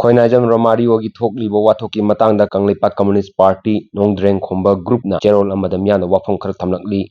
ꯈꯣꯏꯅꯥꯏꯖꯝ ꯔꯣꯃꯥꯔꯤꯑꯣꯒꯤ ꯊꯣꯛꯂꯤꯕ ꯋꯥꯊꯣꯛꯀꯤ ꯃꯇꯥꯡꯗ ꯀꯪꯂꯩꯄꯥꯛ ꯀꯝꯃ꯭ꯌꯨꯅꯤꯁꯠ ꯄꯥꯔꯇꯤ ꯅꯣꯡꯗ꯭ꯔꯦꯡꯈꯣꯝꯕ ꯒ꯭ꯔꯨꯞꯅ ꯆꯦꯔꯣꯜ ꯑꯃꯗ ꯃꯤꯌꯥꯝꯗ ꯋꯥꯐꯝ ꯈꯔ ꯊꯝꯂꯛꯂꯤ꯫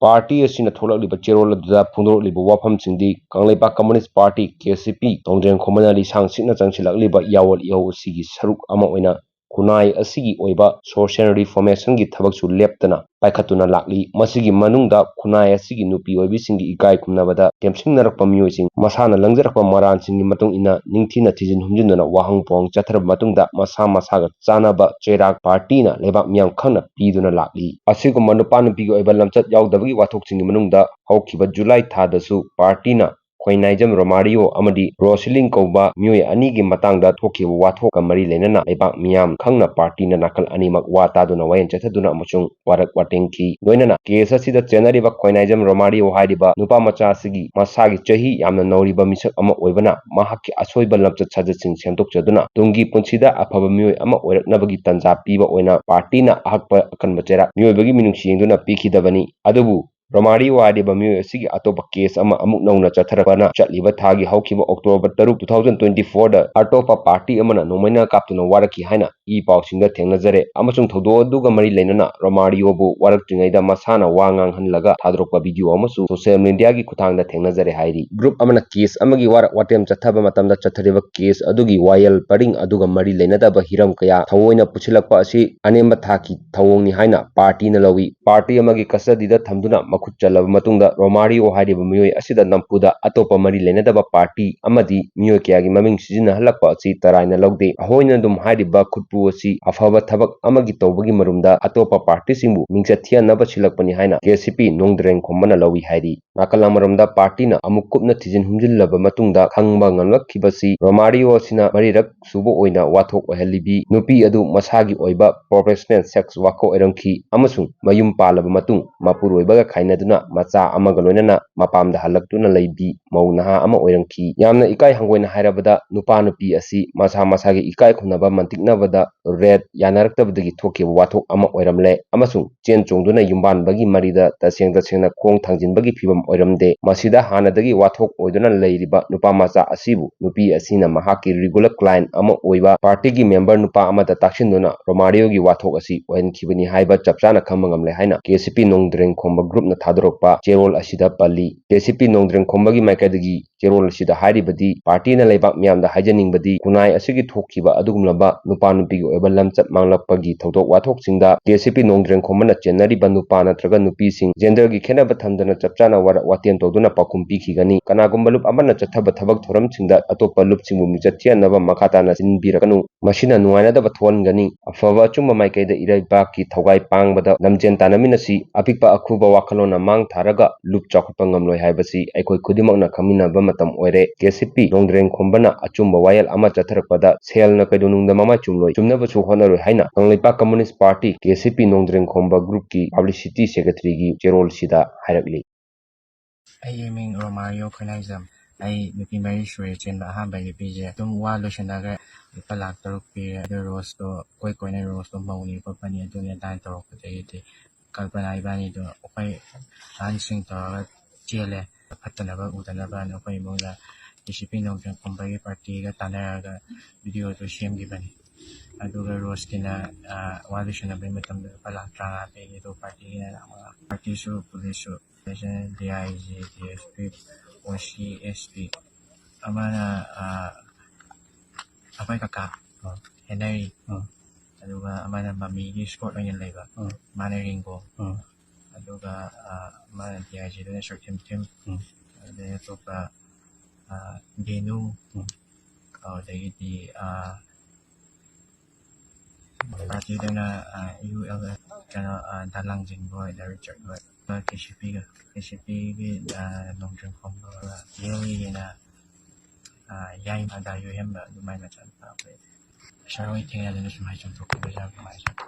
ꯄꯥꯔꯇꯤ ꯑꯁꯤꯅ ꯊꯣꯛꯂꯛꯂꯤꯕ ꯆꯦꯔꯣꯜ ꯑꯗꯨꯗ ꯐꯣꯡꯗꯣꯔꯛꯂꯤꯕ ꯋꯥꯐꯝꯁꯤꯡꯗꯤ ꯀꯪꯂꯩꯄꯥꯛ ꯀꯝꯃ꯭ꯌꯨꯅꯤꯁꯠ ꯄꯥꯔꯇꯤ (ꯀꯦ.ꯁꯤ.ꯄꯤ) ꯅꯣꯡꯗ꯭ꯔꯦꯡꯈꯣꯝꯕꯅ ꯂꯤꯁꯥꯡ ꯁꯤꯠꯅ ꯆꯪꯁꯤꯜꯂꯛꯂꯤꯕ ꯌꯥꯑꯣꯜ ꯏꯍꯧ ꯑꯁꯤꯒꯤ ꯁꯔꯨꯛ ꯑꯃ ꯑꯣꯏꯅ ꯈꯨꯟꯅꯥꯏ ꯑꯁꯤꯒꯤ ꯑꯣꯏꯕ ꯁꯣꯁꯤꯑꯦꯜ ꯔꯤꯐꯣꯔꯃꯦꯁꯟꯒꯤ ꯊꯕꯛꯁꯨ ꯂꯦꯞꯇꯅ ꯄꯥꯏꯈꯠꯇꯨꯅ ꯂꯥꯛꯂꯤ꯫ ꯃꯁꯤꯒꯤ ꯃꯅꯨꯡꯗ ꯈꯨꯟꯅꯥꯏ ꯑꯁꯤꯒꯤ ꯅꯨꯄꯤ ꯑꯣꯏꯕꯤꯁꯤꯡꯒꯤ ꯏꯀꯥꯏ ꯈꯨꯝꯅꯕꯗ ꯇꯦꯝꯁꯤꯟꯅꯔꯛꯄ ꯃꯤꯑꯣꯏꯁꯤꯡ ꯃꯁꯥꯅ ꯂꯪꯖꯔꯛꯄ ꯃꯔꯥꯜꯁꯤꯡꯒꯤ ꯃꯇꯨꯡ ꯏꯟꯅ ꯅꯤꯡꯊꯤꯅ ꯊꯤꯖꯤꯟ ꯍꯨꯝꯖꯤꯟꯗꯨꯅ ꯋꯥꯍꯪ ꯄꯥꯎꯍꯪ ꯆꯠꯊꯔꯕ ꯃꯇꯨꯡꯗ ꯃꯁꯥ ꯃꯁꯥꯒ ꯆꯥꯟꯅꯕ ꯆꯩꯔꯥꯛ ꯄꯥꯔꯇꯤꯅ ꯂꯩꯕꯥꯛ ꯃꯤꯌꯥꯝ ꯈꯪꯅ ꯄꯤꯗꯨꯅ ꯂꯥꯛꯂꯤ꯫ ꯑꯁꯤꯒꯨꯝꯕ ꯅꯨꯄꯥ ꯅꯨꯄꯤꯒꯤ ꯑꯣꯏꯕ ꯂꯝꯆꯠ ꯌꯥꯎꯗꯕꯒꯤ ꯋꯥꯊꯣꯛꯁꯤꯡꯒꯤ ꯃꯅꯨꯡꯗ ꯍꯧꯈꯤꯕ ꯖꯨꯂꯥꯏ ꯊꯥꯗꯁꯨ ꯄꯥꯔꯇꯤꯅ ꯈꯣꯏꯅꯥꯏꯖꯝ ꯔꯣꯃꯥꯔꯤꯑꯣ ꯑꯃꯗꯤ ꯔꯣꯁꯂꯤꯟ ꯀꯧꯕ ꯃꯤꯑꯣꯏ ꯑꯅꯤꯒꯤ ꯃꯇꯥꯡꯗ ꯊꯣꯛꯈꯤꯕ ꯋꯥꯊꯣꯛꯀ ꯃꯔꯤ ꯂꯩꯅꯅ ꯂꯩꯕꯥꯛ ꯃꯤꯌꯥꯝ ꯈꯪꯅ ꯄꯥꯔꯇꯤꯅ ꯅꯥꯀꯜ ꯑꯅꯤꯃꯛ ꯋꯥ ꯇꯥꯗꯨꯅ ꯋꯥꯌꯦꯜ ꯆꯠꯊꯗꯨꯅ ꯑꯃꯁꯨꯡ ꯋꯥꯔꯛ ꯋꯥꯇꯦꯡꯈꯤ꯫ ꯂꯣꯏꯅꯅ ꯀꯦꯁ ꯑꯁꯤꯗ ꯆꯦꯟꯅꯔꯤꯕ ꯈꯣꯏꯅꯥꯏꯖꯝ ꯔꯣꯃꯥꯔꯤꯑꯣ ꯍꯥꯏꯔꯤꯕ ꯅꯨꯄꯥꯃꯆꯥ ꯑꯁꯤꯒꯤ ꯃꯁꯥꯒꯤ ꯆꯍꯤ ꯌꯥꯝꯅ ꯅꯧꯔꯤꯕ ꯃꯤꯁꯛ ꯑꯃ ꯑꯣꯏꯕꯅ ꯃꯍꯥꯛꯀꯤ ꯑꯁꯣꯏꯕ ꯂꯝꯆꯠ ꯁꯥꯖꯠꯁꯤꯡ ꯁꯦꯝꯗꯣꯛꯆꯗꯨꯅ ꯇꯨꯡꯒꯤ ꯄꯨꯟꯁꯤꯗ ꯑꯐꯕ ꯃꯤꯑꯣꯏ ꯑꯃ ꯑꯣꯏꯔꯛꯅꯕꯒꯤ ꯇꯥꯟꯖꯥ ꯄꯤꯕ ꯑꯣꯏꯅ ꯄꯥꯔꯇꯤꯅ ꯑꯍꯛꯄ ꯑꯀꯟꯕ ꯆꯩꯔꯥꯛ ꯃꯤꯑꯣꯏꯕꯒꯤ ꯃꯤꯅꯨꯡꯁꯤ ꯌꯦꯡꯗꯨꯅ ꯄꯤꯈꯤꯗꯕꯅꯤ꯫ ꯑꯗꯨꯕꯨ ꯔꯣꯃꯥꯔꯤꯑꯣ ꯍꯥꯏꯔꯤꯕ ꯃꯤꯑꯣꯏ ꯑꯁꯤꯒꯤ ꯑꯇꯣꯞꯄ ꯀꯦꯁ ꯑꯃ ꯑꯃꯨꯛ ꯅꯧꯅ ꯆꯠꯊꯔꯛꯄꯅ ꯆꯠꯂꯤꯕ ꯊꯥꯒꯤ ꯍꯧꯈꯤꯕ ꯑꯣꯛꯇꯣꯕꯔ 6, 2024ꯗ ꯑꯇꯣꯞꯄ ꯄꯥꯔꯇꯤ ꯑꯃꯅ ꯅꯣꯡꯃꯩꯅ ꯀꯥꯞꯇꯨꯅ ꯋꯥꯔꯛꯈꯤ ꯍꯥꯏꯅ ꯏ ꯄꯥꯎꯁꯤꯡꯗ ꯊꯦꯡꯅꯖꯔꯦ ꯑꯃꯁꯨꯡ ꯊꯧꯗꯣꯛ ꯑꯗꯨꯒ ꯃꯔꯤ ꯂꯩꯅꯅ ꯔꯣꯃꯥꯔꯤꯑꯣꯕꯨ ꯋꯥꯔꯛꯇ꯭ꯔꯤꯉꯩꯗ ꯃꯁꯥꯅ ꯋꯥ ꯉꯥꯡꯍꯜꯂꯒ ꯊꯥꯗꯣꯔꯛꯄ ꯚꯤꯗꯤꯑꯣ ꯑꯃꯁꯨ ꯁꯣꯁꯤꯌꯦꯜ ꯃꯤꯗꯤꯌꯥꯒꯤ ꯈꯨꯠꯊꯥꯡꯗ ꯊꯦꯡꯅꯖꯔꯦ ꯍꯥꯏꯔꯤ꯫ ꯒ꯭ꯔꯨꯞ ꯑꯃꯅ ꯀꯦꯁ ꯑꯃꯒꯤ ꯋꯥꯔꯛ ꯋꯥꯇꯦꯝ ꯆꯠꯊꯕ ꯃꯇꯝꯗ ꯆꯠꯊꯔꯤꯕ ꯀꯦꯁ ꯑꯗꯨꯒꯤ ꯋꯥꯌꯦꯜ ꯄꯔꯤꯡ ꯑꯗꯨꯒ ꯃꯔꯤ ꯂꯩꯅꯗꯕ ꯍꯤꯔꯝ ꯀꯌꯥ ꯊꯑꯣꯏꯅ ꯄꯨꯁꯤꯜꯂꯛꯄ ꯑꯁꯤ ꯑꯅꯦꯝꯕ ꯊꯥꯛꯀꯤ ꯊꯧꯑꯣꯡꯅꯤ ꯍꯥꯏꯅ ꯄꯥꯔꯇꯤꯅ ꯂꯧꯏ꯫ ꯄꯥꯔꯇꯤ ꯑꯃꯒꯤ ꯀꯁꯇꯗꯤꯗ ꯊꯝꯗꯨꯅ ꯃꯈꯨꯠ ꯆꯜꯂꯕ ꯃꯇꯨꯡꯗ ꯔꯣꯃꯥꯔꯤꯑꯣ ꯍꯥꯏꯔꯤꯕ ꯃꯤꯑꯣꯏ ꯑꯁꯤꯗ ꯅꯝꯐꯨꯗ ꯑꯇꯣꯞꯄ ꯃꯔꯤ ꯂꯩꯅꯗꯕ ꯄꯥꯔꯇꯤ ꯑꯃꯗꯤ ꯃꯤꯑꯣꯏ ꯀꯌꯥꯒꯤ ꯃꯃꯤꯡ ꯁꯤꯖꯤꯟꯅꯍꯜꯂꯛꯄ ꯑꯁꯤ ꯇꯔꯥꯏꯅ ꯂꯧꯗꯦ꯫ ꯑꯍꯣꯏꯅꯗꯨꯝ ꯍꯥꯏꯔꯤꯕ ꯈꯨꯠꯄꯨ ꯑꯁꯤ ꯑꯐꯕ ꯊꯕꯛ ꯑꯃꯒꯤ ꯇꯧꯕꯒꯤ ꯃꯔꯨꯝꯗ ꯑꯇꯣꯞꯄ ꯄꯥꯔꯇꯤꯁꯤꯡꯕꯨ ꯃꯤꯡꯆꯠ ꯊꯤꯍꯟꯅꯕ ꯁꯤꯜꯂꯛꯄꯅꯤ ꯍꯥꯏꯅ ꯀꯦ.ꯁꯤ.ꯄꯤ ꯅꯣꯡꯗ꯭ꯔꯦꯡꯈꯣꯝꯕꯅ ꯂꯧꯏ ꯍꯥꯏꯔꯤ꯫ ꯅꯥꯀꯜ ꯑꯃꯔꯣꯝꯗ ꯄꯥꯔꯇꯤꯅ ꯑꯃꯨꯛ ꯀꯨꯞꯅ ꯊꯤꯖꯤꯟ ꯍꯨꯝꯖꯤꯜꯂꯕ ꯃꯇꯨꯡꯗ ꯈꯪꯕ ꯉꯝꯂꯛꯈꯤꯕꯁꯤ ꯔꯣꯃꯥꯔꯤꯑꯣ ꯑꯁꯤꯅ ꯃꯔꯤꯔꯛ ꯁꯨꯕ ꯑꯣꯏꯅ ꯋꯥꯊꯣꯛ ꯑꯣꯏꯍꯜꯂꯤꯕꯤ ꯅꯨꯄꯤ ꯑꯗꯨ ꯃꯁꯥꯒꯤ ꯑꯣꯏꯕ ꯄ꯭ꯔꯣꯐꯦꯁꯅꯦꯜ ꯁꯦꯛꯁ ꯋꯥꯔꯀꯔ ꯑꯣꯏꯔꯝꯈꯤ ꯑꯃꯁꯨꯡ ꯃꯌꯨꯝ ꯄꯥꯜꯂꯕ ꯃꯇꯨꯡ ꯃꯄꯨꯔꯣꯏꯕꯒ ꯈꯥꯏꯅꯗꯨꯅ ꯃꯆꯥ ꯑꯃꯒ ꯂꯣꯏꯅꯅ ꯃꯄꯥꯝꯗ ꯍꯜꯂꯛꯇꯨꯅ ꯂꯩꯕꯤ ꯃꯧ ꯅꯍꯥ ꯑꯃ ꯑꯣꯏꯔꯝꯈꯤ꯫ ꯌꯥꯝꯅ ꯏꯀꯥꯏ ꯍꯪꯒꯣꯏꯅ ꯍꯥꯏꯔꯕꯗ ꯅꯨꯄꯥ ꯅꯨꯄꯤ ꯑꯁꯤ ꯃꯁꯥ ꯃꯁꯥꯒꯤ ꯏꯀꯥꯏ ꯈꯨꯝꯅꯕ ꯃꯟꯇꯤꯛꯅꯕꯗ ꯔꯦꯠ ꯌꯥꯅꯔꯛꯇꯕꯗꯒꯤ ꯊꯣꯛꯈꯤꯕ ꯋꯥꯊꯣꯛ ꯑꯃ ꯑꯣꯏꯔꯝꯂꯦ ꯑꯃꯁꯨꯡ ꯆꯦꯟ ꯆꯣꯡꯗꯨꯅ ꯌꯨꯝꯕꯥꯟꯕꯒꯤ ꯃꯔꯤꯗ ꯇꯁꯦꯡꯅ ꯈꯣꯡ ꯊꯥꯡꯖꯤꯟꯕꯒꯤ ꯐꯤꯚꯝ ꯑꯣꯏꯔꯝꯗꯦ꯫ ꯃꯁꯤꯗ ꯍꯥꯟꯅꯗꯒꯤ ꯋꯥꯊꯣꯛ ꯑꯣꯏꯗꯨꯅ ꯂꯩꯔꯤꯕ ꯅꯨꯄꯥꯃꯆꯥ ꯑꯁꯤꯕꯨ ꯅꯨꯄꯤ ꯑꯁꯤꯅ ꯃꯍꯥꯛꯀꯤ ꯔꯤꯒꯨꯂꯔ ꯀ꯭ꯂꯥꯏꯟꯠ ꯑꯃ ꯑꯣꯏꯕ ꯄꯥꯔꯇꯤꯒꯤ ꯃꯦꯝꯕꯔ ꯅꯨꯄꯥ ꯑꯃꯗ ꯇꯛꯁꯤꯟꯗꯨꯅ ꯔꯣꯃꯥꯔꯤꯑꯣꯒꯤ ꯋꯥꯊꯣꯛ ꯑꯁꯤ ꯑꯣꯏꯍꯟꯈꯤꯕꯅꯤ ꯍꯥꯏꯕ ꯆꯞ ꯆꯥꯅ ꯈꯪꯕ ꯉꯝꯂꯦ ꯍꯥꯏꯅ ꯀꯦ.ꯁꯤ.ꯄꯤ ꯅꯣꯡꯗ꯭ꯔꯦꯡꯈꯣꯝꯕ ꯒ꯭ꯔꯨꯞꯅ ꯊꯥꯗꯣꯔꯛꯄ ꯆꯦꯔꯣꯜ ꯑꯁꯤꯗ ꯄꯜꯂꯤ꯫ ꯀꯦ.ꯁꯤ.ꯄꯤ ꯅꯣꯡꯗ꯭ꯔꯦꯡꯈꯣꯝꯕꯒꯤ ꯃꯥꯏꯀꯩꯗꯒꯤ ꯆꯦꯔꯣꯜ ꯑꯁꯤꯗ ꯍꯥꯏꯔꯤꯕꯗꯤ ꯄꯥꯔꯇꯤꯅ ꯂꯩꯕꯥꯛ ꯃꯤꯌꯥꯝꯗ ꯍꯥꯏꯖꯅꯤꯡꯕꯗꯤ ꯈꯨꯟꯅꯥꯏ ꯑꯁꯤꯒꯤ ꯊꯣꯛꯈꯤꯕ ꯑꯗꯨꯒꯨꯝꯂꯕ ꯅꯨꯄꯥ ꯅꯨꯄꯤꯒꯤ ꯑꯣꯏꯕ ꯂꯝꯆꯠ ꯃꯥꯡꯂꯛꯄꯒꯤ ꯊꯧꯗꯣꯛ ꯋꯥꯊꯣꯛꯁꯤꯡꯗ ꯀꯦ.ꯁꯤ.ꯄꯤ ꯅꯣꯡꯗ꯭ꯔꯦꯡꯈꯣꯝꯕꯅ ꯆꯦꯟꯅꯔꯤꯕ ꯅꯨꯄꯥ ꯅꯠꯇ꯭ꯔꯒ ꯅꯨꯄꯤꯁꯤꯡ ꯖꯦꯟꯗꯔꯒꯤ ꯈꯦꯠꯅꯕ ꯊꯝꯗꯅ ꯆꯞ ꯆꯥꯅ ꯋꯥꯔꯛ ꯋꯥꯇꯦꯝ ꯇꯧꯗꯨꯅ ꯄꯥꯎꯈꯨꯝ ꯄꯤꯈꯤꯒꯅꯤ꯫ ꯀꯅꯥꯒꯨꯝꯕ ꯂꯨꯞ ꯑꯃꯅ ꯆꯠꯊꯕ ꯊꯕꯛ ꯊꯧꯔꯝꯁꯤꯡꯗ ꯑꯇꯣꯞꯄ ꯂꯨꯞꯁꯤꯡꯕꯨ ꯃꯤꯡꯆꯠ ꯊꯤꯍꯟꯅꯕ ꯃꯈꯥ ꯇꯥꯅ ꯁꯤꯟꯕꯤꯔꯛꯀꯅꯨ꯫ ꯃꯁꯤꯅ ꯅꯨꯡꯉꯥꯏꯅꯗꯕ ꯊꯣꯛꯍꯟꯒꯅꯤ꯫ ꯑꯐꯕ ꯑꯆꯨꯝꯕ ꯃꯥꯏꯀꯩꯗ ꯏꯔꯩꯕꯥꯛꯀꯤ ꯊꯧꯒꯥꯏ ꯄꯥꯡꯕꯗ ꯂꯝꯖꯦꯜ ꯇꯥꯟꯅꯃꯤꯟꯅꯁꯤ꯫ ꯑꯄꯤꯛꯄ ꯑꯈꯨꯕ ꯋꯥꯈꯜꯂꯣꯟꯅ ꯃꯥꯡ ꯊꯥꯔꯒ ꯂꯨꯞ ꯆꯥꯎꯈꯠꯄ ꯉꯝꯂꯣꯏ ꯍꯥꯏꯕꯁꯤ ꯑꯩꯈꯣꯏ ꯈꯨꯗꯤꯡꯃꯛꯅ ꯈꯪꯃꯤꯟꯅꯕ ꯃꯇꯝ ꯑꯣꯏꯔꯦ꯫ ꯀꯦ.ꯁꯤ.ꯄꯤ ꯅꯣꯡꯗ꯭ꯔꯦꯡꯈꯣꯝꯕꯅ ꯑꯆꯨꯝꯕ ꯋꯥꯌꯦꯜ ꯑꯃ ꯆꯠꯊꯔꯛꯄꯗ ꯁꯦꯜꯅ ꯀꯩꯗꯧꯅꯨꯡꯗ ꯃꯃꯥꯏ ꯆꯨꯝꯂꯣꯏ, ꯆꯨꯝꯅꯕꯁꯨ ꯍꯣꯠꯅꯔꯣꯏ ꯍꯥꯏꯅ ꯀꯪꯂꯩꯄꯥꯛ ꯀꯝꯃ꯭ꯌꯨꯅꯤꯁꯠ ꯄꯥꯔꯇꯤ (ꯀꯦ.ꯁꯤ.ꯄꯤ ꯅꯣꯡꯗ꯭ꯔꯦꯡꯈꯣꯝꯕ ꯒ꯭ꯔꯨꯞ)ꯀꯤ ꯄꯕ꯭ꯂꯤꯁꯤꯇꯤ ꯁꯦꯀ꯭ꯔꯦꯇꯔꯤꯒꯤ ꯆꯦꯔꯣꯜꯁꯤꯗ ꯍꯥꯏꯔꯛꯂꯤ꯫ ꯑꯩꯒꯤ ꯃꯤꯡ ꯔꯣꯃꯥꯔꯤꯑꯣ ꯈꯣꯏꯅꯥꯏꯖꯝ꯫ ꯑꯩ ꯅꯨꯄꯤ ꯃꯔꯤ ꯁꯨꯔꯦ ꯆꯦꯟꯕ ꯑꯍꯥꯟꯕ ꯅꯨꯄꯤꯁꯦ ꯑꯗꯨꯝ ꯋꯥ ꯂꯣꯏꯁꯤꯟꯅꯈ꯭ꯔꯦ꯫ ꯂꯨꯄꯥ ꯂꯥꯛ 6 ꯄꯤꯔꯦ꯫ ꯑꯗꯨ ꯔꯣꯁꯇꯣ ꯀꯣꯏꯅ ꯔꯣꯁꯇꯣ ꯃꯧꯅꯤ ꯈꯣꯠꯄꯅꯤ ꯑꯗꯨꯅꯤ ꯑꯗꯥꯏꯅ ꯇꯧꯔꯛꯄꯗꯒꯤꯗꯤ ꯀꯜꯄꯅꯥ ꯏꯕꯥꯅꯤꯗꯣ ꯑꯩꯈꯣꯏ ꯑꯍꯟꯁꯤꯡ ꯇꯧꯔꯒ ꯆꯦꯜꯂꯦ꯫ ꯐꯠꯇꯅꯕ ꯎꯗꯅꯕꯅ ꯑꯩꯈꯣꯏ ꯏꯃꯨꯡꯗ ꯀꯦ.ꯁꯤ.ꯄꯤ ꯅꯣꯡꯗ꯭ꯔꯦꯡꯈꯣꯝꯕꯒꯤ ꯄꯥꯔꯇꯤꯒ ꯇꯥꯟꯅꯔꯒ ꯚꯤꯗꯤꯑꯣꯗꯣ ꯁꯦꯝꯈꯤꯕꯅꯤ꯫ ꯑꯗꯨꯒ ꯔꯣꯁꯀꯤꯅ ꯋꯥ ꯂꯣꯏꯁꯤꯟꯅꯕꯒꯤ ꯃꯇꯝꯗ ꯂꯨꯄꯥ ꯂꯥꯛ 50 ꯄꯤꯒꯦ ꯑꯗꯨꯒ ꯄꯥꯔꯇꯤꯒꯤꯅ ꯂꯥꯛ 5 ꯄꯥꯔꯇꯤꯁꯨ ꯄꯨꯂꯤꯁꯁꯨ ꯗꯤ.ꯑꯥꯏ.ꯖꯤ, ꯗꯤ.ꯑꯦꯁ.ꯄꯤ, ꯑꯣ.ꯁꯤ, ꯑꯦꯁ.ꯄꯤ ꯑꯃꯅ ꯑꯩꯈꯣꯏ ꯀꯀꯥ ꯍꯦꯅꯔꯤ, ꯑꯗꯨꯒ ꯑꯃꯅ ꯃꯃꯤꯒꯤ ꯏꯁꯀꯣꯔꯠ ꯑꯣꯏꯅ ꯂꯩꯕ ꯃꯥꯅ ꯔꯤꯡꯒꯣ, ꯑꯗꯨꯒ ꯑꯃꯅ ꯗꯤ.ꯑꯥꯏ.ꯖꯤꯗꯨꯅ ꯁꯨꯔꯊꯤꯝ, ꯑꯗꯩ ꯑꯇꯣꯞꯄ ꯕꯦꯅꯨ, ꯑꯗꯒꯤꯗꯤ ꯄꯥꯔꯇꯤꯗꯅ ULF ꯀꯩꯅꯣ ꯗꯥꯂꯥꯡꯖꯤꯡꯕꯣꯏ, ꯔꯤꯆꯔꯠ ꯍꯣꯏ, ꯀꯦ.ꯁꯤ.ꯄꯤꯒꯤ ꯅꯣꯡꯗ꯭ꯔꯦꯡꯈꯣꯝꯕ, ꯌꯦꯜꯒꯤꯅ ꯌꯥꯏꯃ ꯗꯥ ꯌꯣꯏꯍꯦꯟꯕ ꯑꯗꯨꯃꯥꯏꯅ ꯃꯆꯥꯅꯨꯄꯥ ꯑꯩꯈꯣꯏ ꯁꯥꯔ ꯍꯣꯏ ꯊꯦꯡꯅꯗꯨꯅ ꯁꯨꯃꯥꯏꯅ ꯆꯣꯡꯊꯣꯛꯈꯤꯕꯁꯦ ꯌꯥꯝ ꯅꯨꯡꯉꯥꯏꯖꯔꯦ꯫